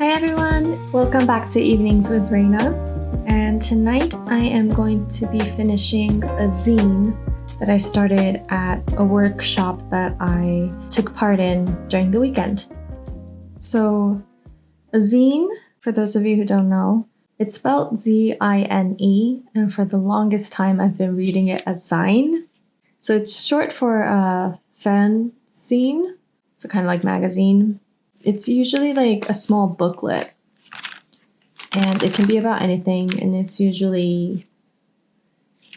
Hi everyone! Welcome back to Evenings with Reina. And tonight I am going to be finishing a zine that I started at a workshop that I took part in during the weekend. So, a zine, for those of you who don't know, it's spelled Z-I-N-E, and for the longest time I've been reading it as zine. So it's short for fanzine, so kind of like magazine. It's usually like a small booklet, and it can be about anything, and it's usually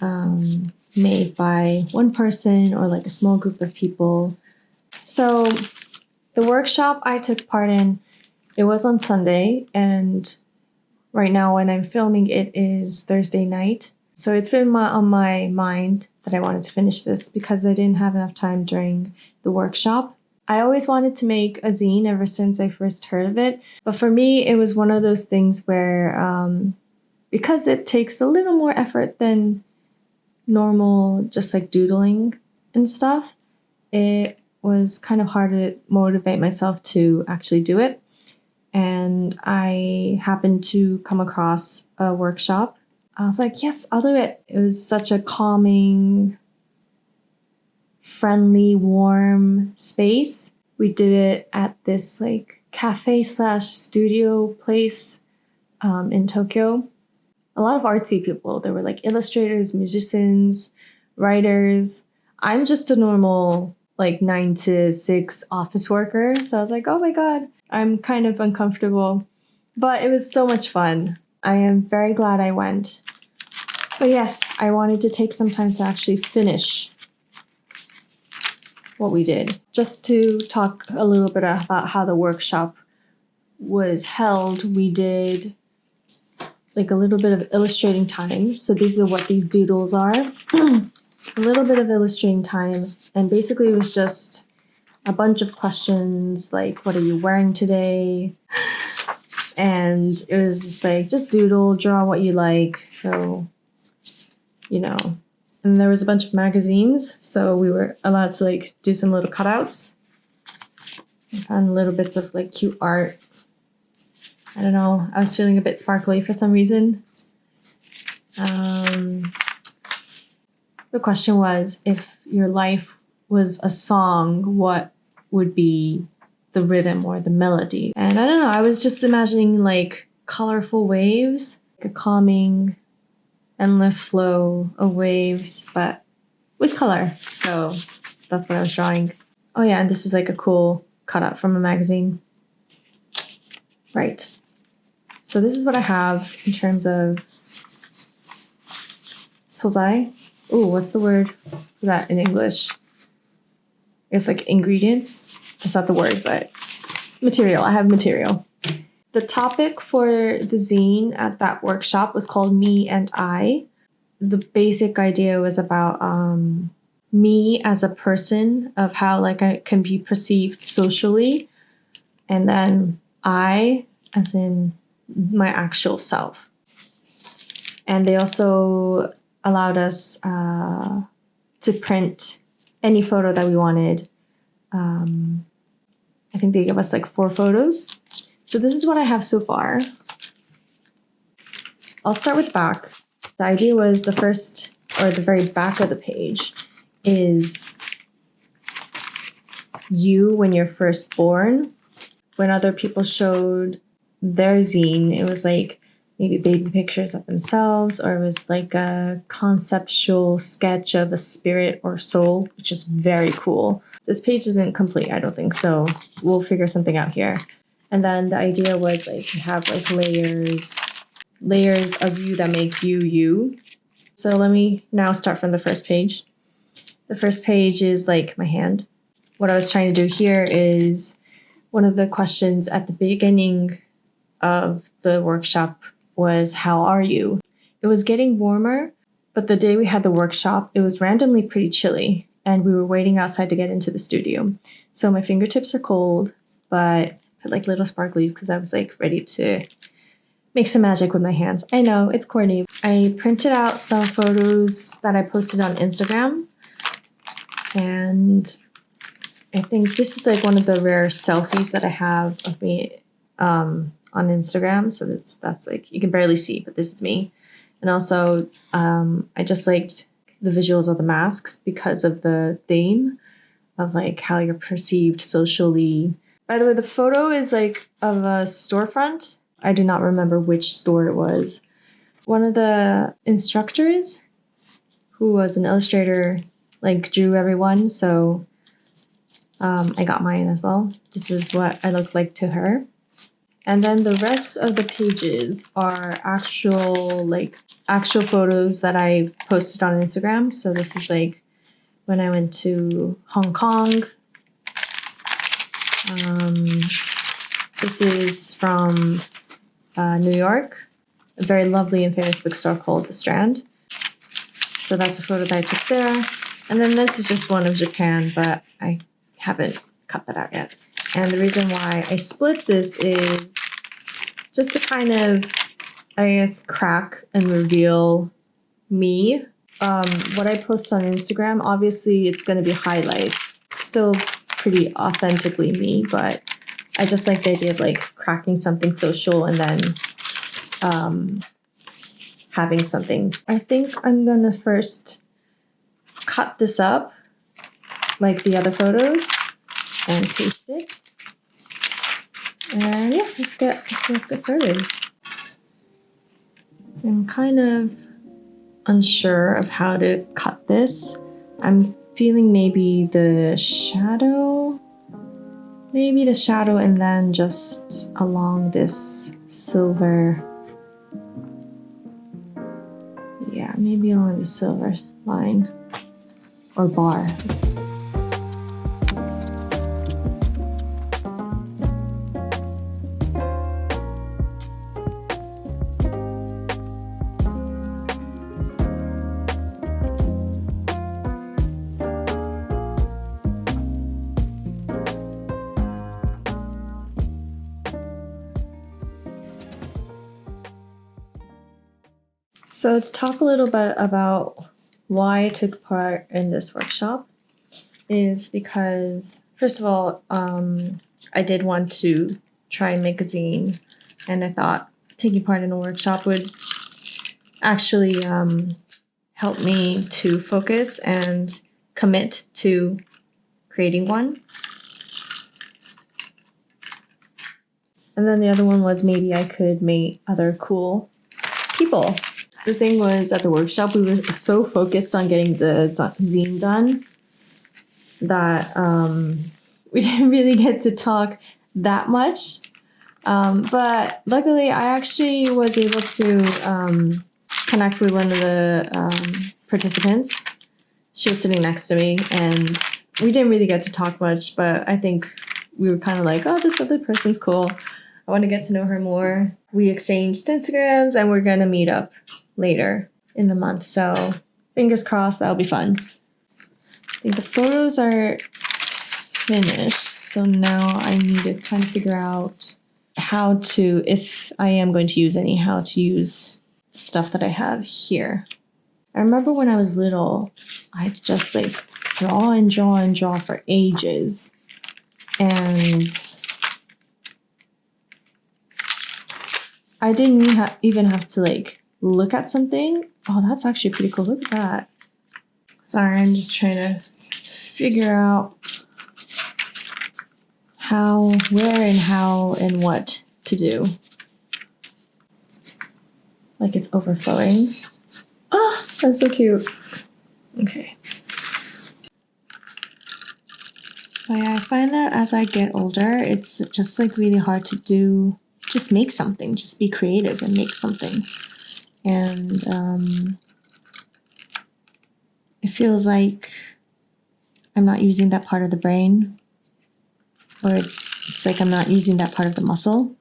made by one person or like a small group of people. So the workshop I took part in, it was on Sunday, and right now when I'm filming it is Thursday night. So it's been on my mind that I wanted to finish this because I didn't have enough time during the workshop. I always wanted to make a zine ever since I first heard of it. But for me, it was one of those things where, because it takes a little more effort than normal, just like doodling and stuff, it was kind of hard to motivate myself to actually do it. And I happened to come across a workshop. I was like, yes, I'll do it. It was such a calming, friendly, warm space. We did it at this like cafe/studio place in Tokyo. A lot of artsy people. There were like illustrators, musicians, writers. I'm just a normal like 9 to 6 office worker. So I was like, oh my God, I'm kind of uncomfortable. But it was so much fun. I am very glad I went. But yes, I wanted to take some time to actually finish what we did. Just to talk a little bit about how the workshop was held, we did like a little bit of illustrating time. So these are what these doodles are. A little bit of illustrating time. And basically it was just a bunch of questions like, what are you wearing today? And it was just like, just doodle, draw what you like. So, you know. And there was a bunch of magazines, so we were allowed to like do some little cutouts. I found little bits of like cute art. I don't know, I was feeling a bit sparkly for some reason. The question was, if your life was a song, what would be the rhythm or the melody? And I don't know, I was just imagining like colorful waves, like a calming, endless flow of waves, but with color. So that's what I was drawing. Oh yeah, and this is like a cool cutout from a magazine. Right. So this is what I have in terms of sozai. Ooh, what's the word for that in English? It's like ingredients. That's not the word, but material. I have material. The topic for the zine at that workshop was called Me and I. The basic idea was about me as a person, of how like I can be perceived socially, and then I as in my actual self. And they also allowed us to print any photo that we wanted. I think they gave us like 4 photos. So this is what I have so far. I'll start with back. The idea was the first, or the very back of the page, is you when you're first born. When other people showed their zine, it was like maybe baby pictures of themselves, or it was like a conceptual sketch of a spirit or soul, which is very cool. This page isn't complete, I don't think, so we'll figure something out here. And then the idea was like you have like layers of you that make you, you. So let me now start from the first page. The first page is like my hand. What I was trying to do here is, one of the questions at the beginning of the workshop was, how are you? It was getting warmer, but the day we had the workshop, it was randomly pretty chilly, and we were waiting outside to get into the studio. So my fingertips are cold, but put like little sparklies because I was like ready to make some magic with my hands. I know, it's corny. I printed out some photos that I posted on Instagram, and I think this is like one of the rare selfies that I have of me on Instagram. So that's like, you can barely see, but this is me. And also, I just liked the visuals of the masks because of the theme of like how you're perceived socially. By the way, the photo is like of a storefront. I do not remember which store it was. One of the instructors, who was an illustrator, like drew everyone. So I got mine as well. This is what I look like to her. And then the rest of the pages are actual photos that I posted on Instagram. So this is like when I went to Hong Kong. This is from New York, a very lovely and famous bookstore called The Strand. So that's a photo that I took there. And then this is just one of Japan, but I haven't cut that out yet. And the reason why I split this is just to kind of, I guess, crack and reveal me. What I post on Instagram, obviously it's going to be highlights. Still pretty authentically me, but I just like the idea of like cracking something social and then having something. I think I'm going to first cut this up like the other photos and paste it. And yeah, let's get started. I'm kind of unsure of how to cut this. I'm feeling maybe the shadow and then just along this silver. Yeah, maybe along the silver line or bar. So let's talk a little bit about why I took part in this workshop. Is because, first of all, I did want to try and make a zine, and I thought taking part in a workshop would actually help me to focus and commit to creating one. And then the other one was maybe I could meet other cool people. The thing was, at the workshop, we were so focused on getting the zine done that we didn't really get to talk that much. But luckily, I actually was able to connect with one of the participants. She was sitting next to me, and we didn't really get to talk much, but I think we were kind of like, oh, this other person's cool. I want to get to know her more. We exchanged Instagrams, and we're going to meet up later in the month. So fingers crossed, that'll be fun. I think the photos are finished. So now I need to kind of figure out how to, if I am going to use any, how to use stuff that I have here. I remember when I was little, I'd just like draw and draw and draw for ages. And I didn't even have to like look at something. Oh, that's actually pretty cool. Look at that. Sorry, I'm just trying to figure out where and how and what to do. Like it's overflowing. Oh, that's so cute. Okay. But yeah, I find that as I get older, it's just like really hard to do. Just make something. Just be creative and make something. And it feels like I'm not using that part of the brain, or it's like I'm not using that part of the muscle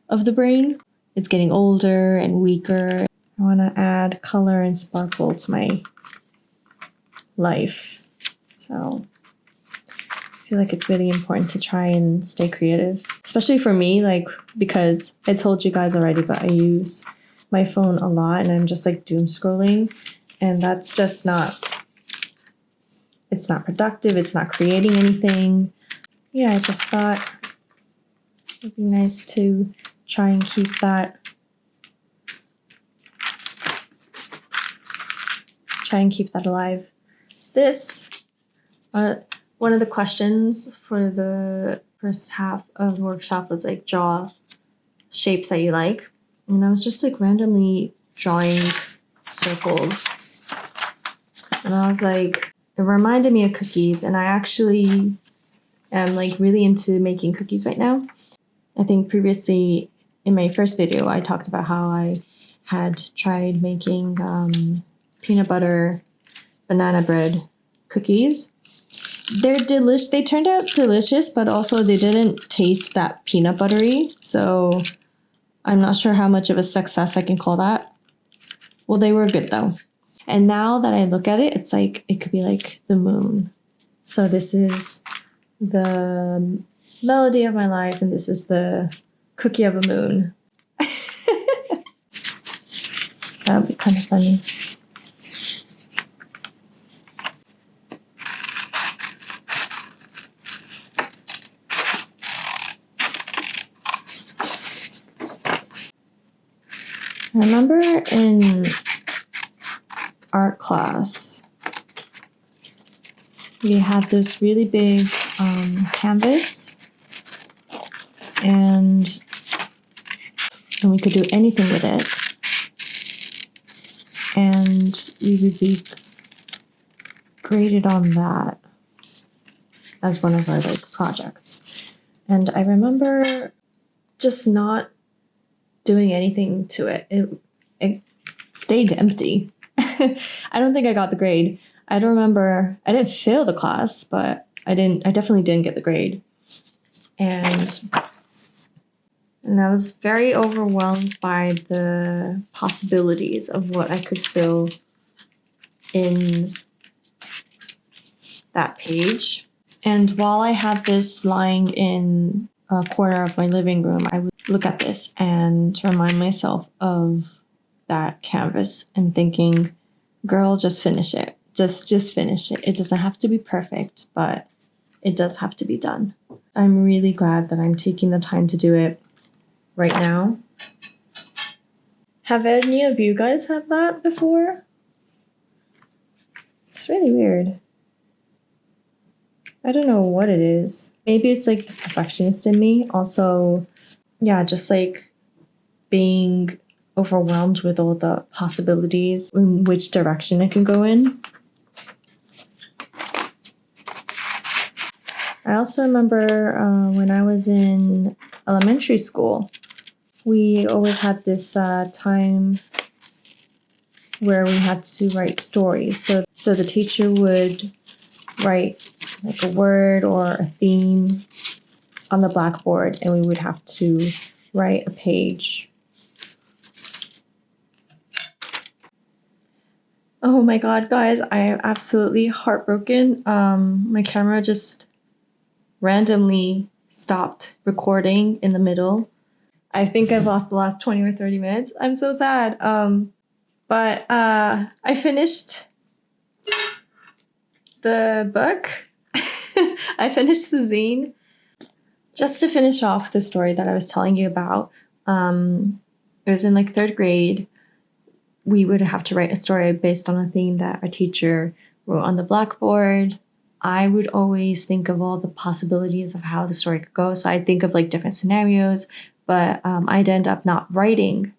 of the brain. It's getting older and weaker. I want to add color and sparkle to my life. So I feel like it's really important to try and stay creative, especially for me, like, because I told you guys already, but I use my phone a lot and I'm just like doom scrolling, and that's just it's not productive. It's not creating anything. Yeah, I just thought It'd be nice to try and keep that. Try and keep that alive. This, one of the questions for the first half of the workshop was like draw shapes that you like. And I was just like randomly drawing circles. And I was like, it reminded me of cookies. And I actually am like really into making cookies right now. I think previously in my first video, I talked about how I had tried making peanut butter banana bread cookies. They're delicious. They turned out delicious, but also they didn't taste that peanut buttery. So I'm not sure how much of a success I can call that. Well, they were good though. And now that I look at it, it's like, it could be like the moon. So this is the melody of my life, and this is the cookie of a moon. That would be kind of funny. I remember in art class, we had this really big canvas, and we could do anything with it. And we would be graded on that as one of our like projects. And I remember just not doing anything to it. It stayed empty. I don't think I got the grade. I don't remember. I didn't fail the class, but I definitely didn't get the grade. And I was very overwhelmed by the possibilities of what I could fill in that page. And while I had this lying in a corner of my living room, I would look at this and remind myself of that canvas and thinking, girl, just finish it. Just finish it. It doesn't have to be perfect, but it does have to be done. I'm really glad that I'm taking the time to do it right now. Have any of you guys had that before? It's really weird. I don't know what it is. Maybe it's like the perfectionist in me. Also, yeah, just like being overwhelmed with all the possibilities in which direction it can go in. I also remember when I was in elementary school, we always had this time where we had to write stories. So the teacher would write like a word or a theme on the blackboard, and we would have to write a page. Oh my god, guys, I am absolutely heartbroken. My camera just randomly stopped recording in the middle. I think I've lost the last 20 or 30 minutes. I'm so sad. But I finished the book. I finished the zine. Just to finish off the story that I was telling you about, it was in like third grade. We would have to write a story based on a theme that our teacher wrote on the blackboard. I would always think of all the possibilities of how the story could go. So I'd think of like different scenarios, but I'd end up not writing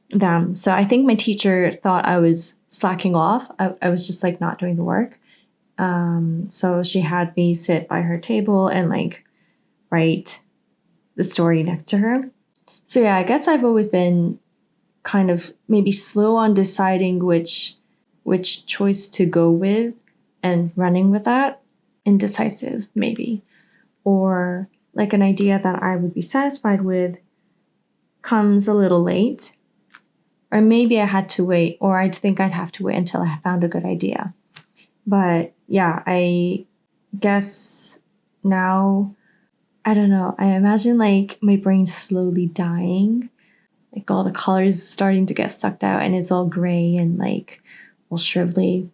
them. So I think my teacher thought I was slacking off. I was just like not doing the work. So she had me sit by her table and like write the story next to her. So yeah, I guess I've always been kind of maybe slow on deciding which choice to go with and running with that. Indecisive, maybe. Or like an idea that I would be satisfied with comes a little late. Or maybe I had to wait, or I'd think I'd have to wait until I found a good idea. But yeah, I guess now, I don't know, I imagine like my brain's slowly dying. Like all the colors starting to get sucked out and it's all gray and like all shrivelly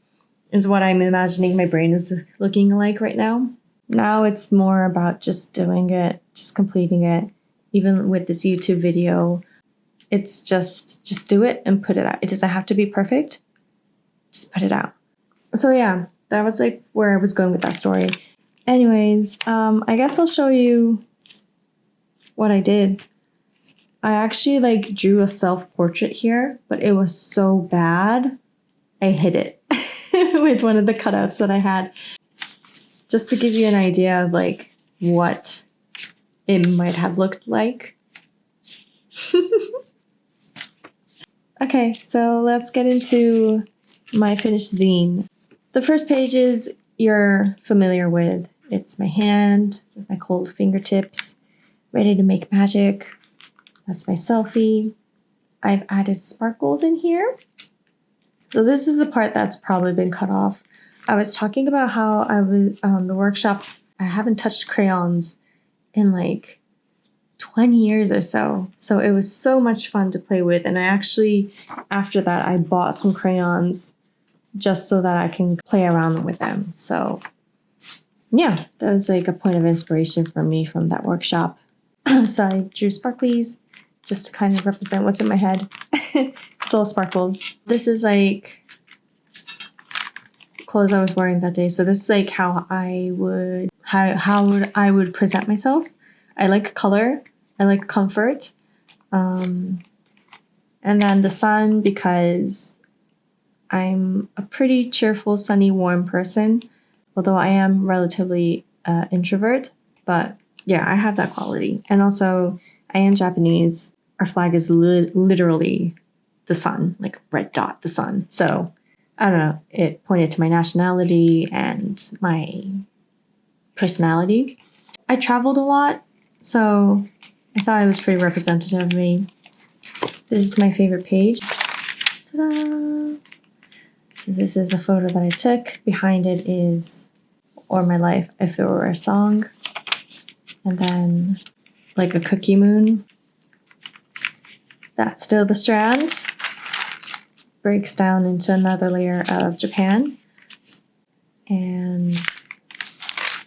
is what I'm imagining my brain is looking like right now. Now it's more about just doing it, just completing it, even with this YouTube video, it's just do it and put it out. It doesn't have to be perfect. Just put it out. So yeah, that was like where I was going with that story. Anyways, I guess I'll show you what I did. I actually like drew a self-portrait here, but it was so bad, I hid it with one of the cutouts that I had. Just to give you an idea of like what it might have looked like. Okay, so let's get into my finished zine. The first pages you're familiar with. It's my hand with my cold fingertips, ready to make magic. That's my selfie. I've added sparkles in here. So this is the part that's probably been cut off. I was talking about how I was on the workshop. I haven't touched crayons in like 20 years or so. So it was so much fun to play with. And I actually, after that, I bought some crayons just so that I can play around with them. So yeah, that was like a point of inspiration for me from that workshop. So I drew sparklies just to kind of represent what's in my head. It's all sparkles. This is like clothes I was wearing that day. So this is like how I would present myself. I like color. I like comfort. And then the sun, because I'm a pretty cheerful, sunny, warm person. Although I am relatively introvert. But yeah, I have that quality. And also, I am Japanese. Our flag is literally the sun, like red dot, the sun. So I don't know. It pointed to my nationality and my personality. I traveled a lot, so I thought it was pretty representative of me. This is my favorite page. Ta-da! So this is a photo that I took. Behind it is "Or My Life If It Were a Song." And then like a cookie moon. That's still the strand. Breaks down into another layer of Japan. And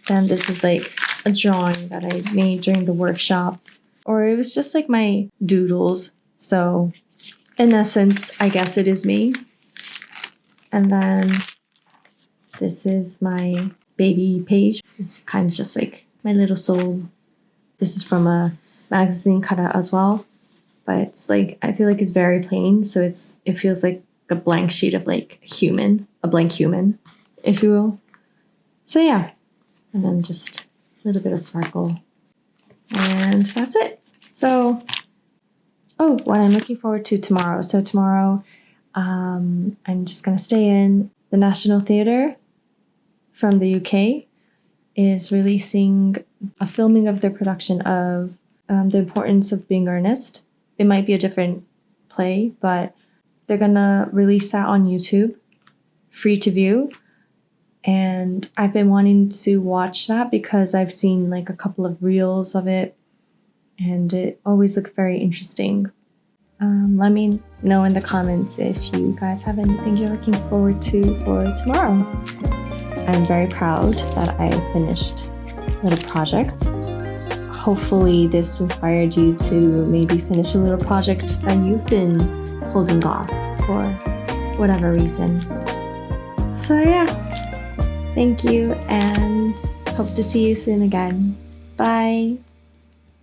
then this is like a drawing that I made during the workshop. Or it was just like my doodles. So in essence, I guess it is me. And then this is my baby page. It's kind of just like my little soul. This is from a magazine cutout as well. But it's like, I feel like it's very plain. So it feels like a blank sheet of like a blank human, if you will. So yeah. And then just a little bit of sparkle. And that's it. So, what I'm looking forward to tomorrow. So tomorrow, I'm just going to stay in the National Theatre from the UK is releasing a filming of their production of The Importance of Being Earnest. It might be a different play, but they're going to release that on YouTube, free to view. And I've been wanting to watch that because I've seen like a couple of reels of it and it always looked very interesting. Let me know in the comments if you guys have anything you're looking forward to for tomorrow. I'm very proud that I finished a little project. Hopefully this inspired you to maybe finish a little project that you've been holding off for whatever reason. So yeah, thank you and hope to see you soon again. Bye!